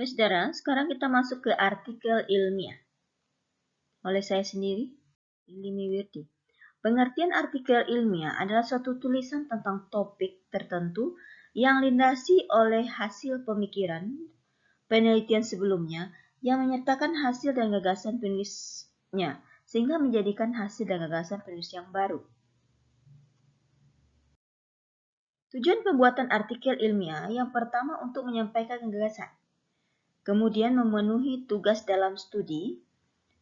Saudara, sekarang kita masuk ke artikel ilmiah. Oleh saya sendiri, Limi Wirdi. Pengertian artikel ilmiah adalah suatu tulisan tentang topik tertentu yang dilindasi oleh hasil pemikiran, penelitian sebelumnya, yang menyertakan hasil dan gagasan penulisnya, sehingga menjadikan hasil dan gagasan penulis yang baru. Tujuan pembuatan artikel ilmiah yang pertama untuk menyampaikan gagasan, kemudian memenuhi tugas dalam studi,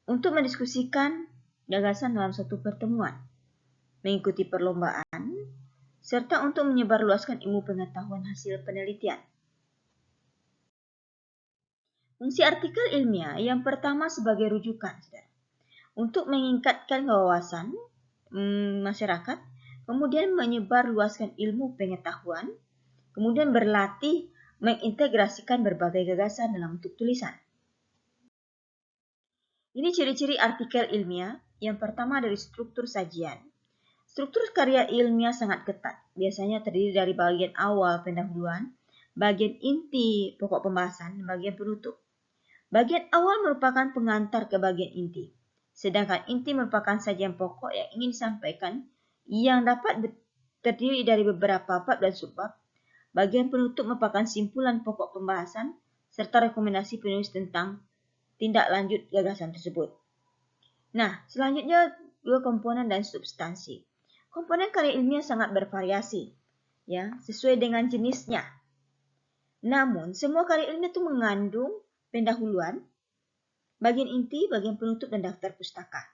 untuk mendiskusikan gagasan dalam suatu pertemuan, mengikuti perlombaan, serta untuk menyebarluaskan ilmu pengetahuan hasil penelitian. Fungsi artikel ilmiah yang pertama sebagai rujukan, saudara, untuk meningkatkan wawasan masyarakat, kemudian menyebarluaskan ilmu pengetahuan, kemudian berlatih mengintegrasikan berbagai gagasan dalam bentuk tulisan. Ini ciri-ciri artikel ilmiah. Yang pertama dari struktur sajian. Struktur karya ilmiah sangat ketat, biasanya terdiri dari bagian awal pendahuluan, bagian inti pokok pembahasan, dan bagian penutup. Bagian awal merupakan pengantar ke bagian inti, sedangkan inti merupakan sajian pokok yang ingin disampaikan yang dapat terdiri dari beberapa bab dan subbab. Bagian penutup merupakan simpulan pokok pembahasan serta rekomendasi penulis tentang tindak lanjut gagasan tersebut. Nah, selanjutnya dua komponen dan substansi. Komponen karya ilmiah sangat bervariasi, ya, sesuai dengan jenisnya. Namun, semua karya ilmiah itu mengandung pendahuluan, bagian inti, bagian penutup, dan daftar pustaka.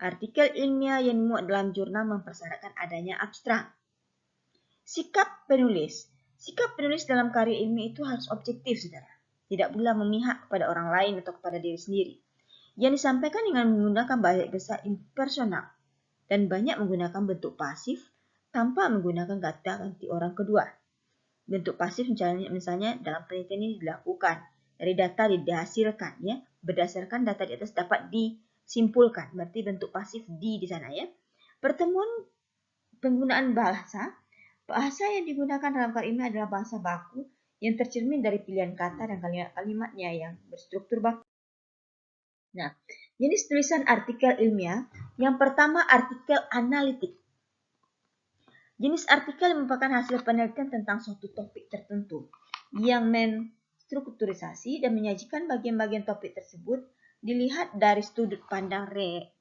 Artikel ilmiah yang dimuat dalam jurnal mempersyaratkan adanya abstrak. Sikap penulis. Sikap penulis dalam karya ilmiah itu harus objektif, saudara. Tidak pula memihak kepada orang lain atau kepada diri sendiri. Yang disampaikan dengan menggunakan bahasa impersonal dan banyak menggunakan bentuk pasif tanpa menggunakan kata ganti orang kedua. Bentuk pasif misalnya dalam penelitian ini dilakukan, dari data dihasilkan, ya, berdasarkan data di atas dapat disimpulkan. Berarti bentuk pasif di sana, ya. Pertemuan penggunaan bahasa yang digunakan dalam karya ilmiah adalah bahasa baku yang tercermin dari pilihan kata dan kalimat-kalimatnya yang berstruktur baku. Nah, jenis tulisan artikel ilmiah yang pertama artikel analitik. Jenis artikel merupakan hasil penelitian tentang suatu topik tertentu yang menstrukturisasi dan menyajikan bagian-bagian topik tersebut dilihat dari sudut pandang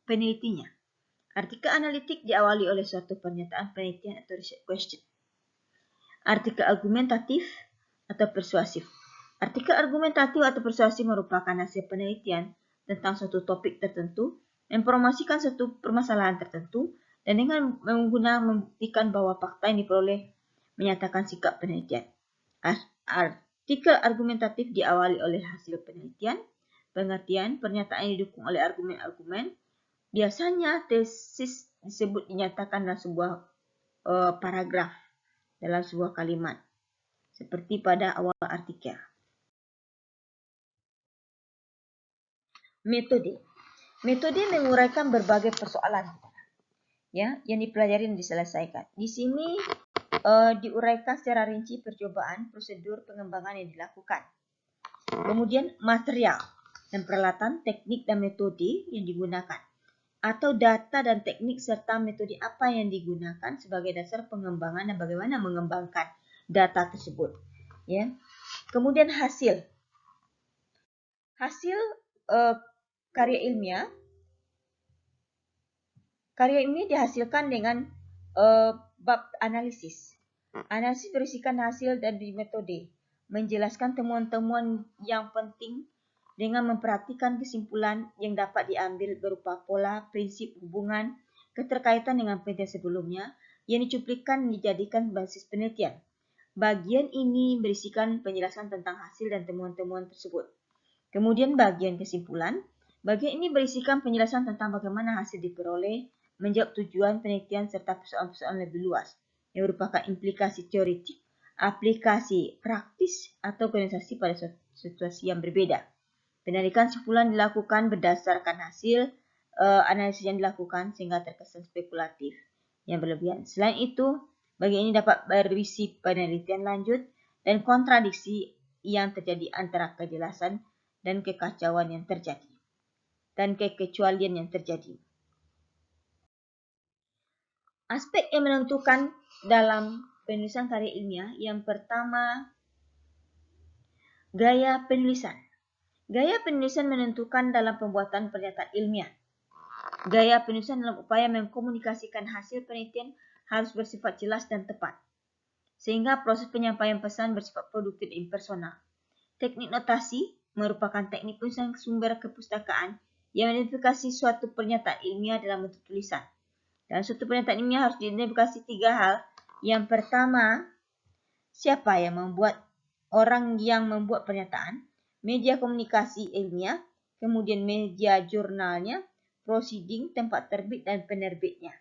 penelitinya. Artikel analitik diawali oleh suatu pernyataan penelitian atau research question. Artikel argumentatif atau persuasif. Artikel argumentatif atau persuasif merupakan hasil penelitian tentang suatu topik tertentu, mempromosikan suatu permasalahan tertentu, dan dengan membuktikan bahwa fakta yang diperoleh menyatakan sikap penelitian. Artikel argumentatif diawali oleh hasil penelitian, pengertian, pernyataan yang didukung oleh argumen-argumen. Biasanya tesis disebut dinyatakan dalam sebuah paragraf, dalam sebuah kalimat, seperti pada awal artikel. Metode menguraikan berbagai persoalan, ya, yang dipelajari dan diselesaikan. Di sini diuraikan secara rinci percobaan, prosedur pengembangan yang dilakukan. Kemudian material dan peralatan, teknik dan metode yang digunakan, atau data dan teknik serta metode apa yang digunakan sebagai dasar pengembangan dan bagaimana mengembangkan data tersebut, ya. Kemudian hasil karya ilmiah dihasilkan dengan bab analisis. Analisis berisikan hasil dan metode, menjelaskan temuan-temuan yang penting dengan memperhatikan kesimpulan yang dapat diambil berupa pola, prinsip, hubungan, keterkaitan dengan penelitian sebelumnya yang dicuplikan dan dijadikan basis penelitian. Bagian ini berisikan penjelasan tentang hasil dan temuan-temuan tersebut. Kemudian bagian kesimpulan. Bagian ini berisikan penjelasan tentang bagaimana hasil diperoleh, menjawab tujuan penelitian serta persoalan-persoalan lebih luas yang merupakan implikasi teoretik, aplikasi praktis, atau organisasi pada situasi yang berbeda. Penarikan kesimpulan dilakukan berdasarkan hasil analisis yang dilakukan sehingga terkesan spekulatif yang berlebihan. Selain itu, bagian ini dapat berisi penelitian lanjut dan kontradiksi yang terjadi antara kejelasan dan kekacauan yang terjadi, dan kekecualian yang terjadi. Aspek yang menentukan dalam penulisan karya ilmiah, yang pertama, gaya penulisan. Gaya penulisan menentukan dalam pembuatan pernyataan ilmiah. Gaya penulisan dalam upaya mengkomunikasikan hasil penelitian harus bersifat jelas dan tepat, sehingga proses penyampaian pesan bersifat produktif dan impersonal. Teknik notasi merupakan teknik penulisan sumber kepustakaan yang mengidentifikasi suatu pernyataan ilmiah dalam bentuk tulisan. Dan suatu pernyataan ilmiah harus diidentifikasi 3 hal. Yang pertama, siapa yang membuat, orang yang membuat pernyataan, media komunikasi ilmiah, kemudian media jurnalnya, proceeding, tempat terbit, dan penerbitnya.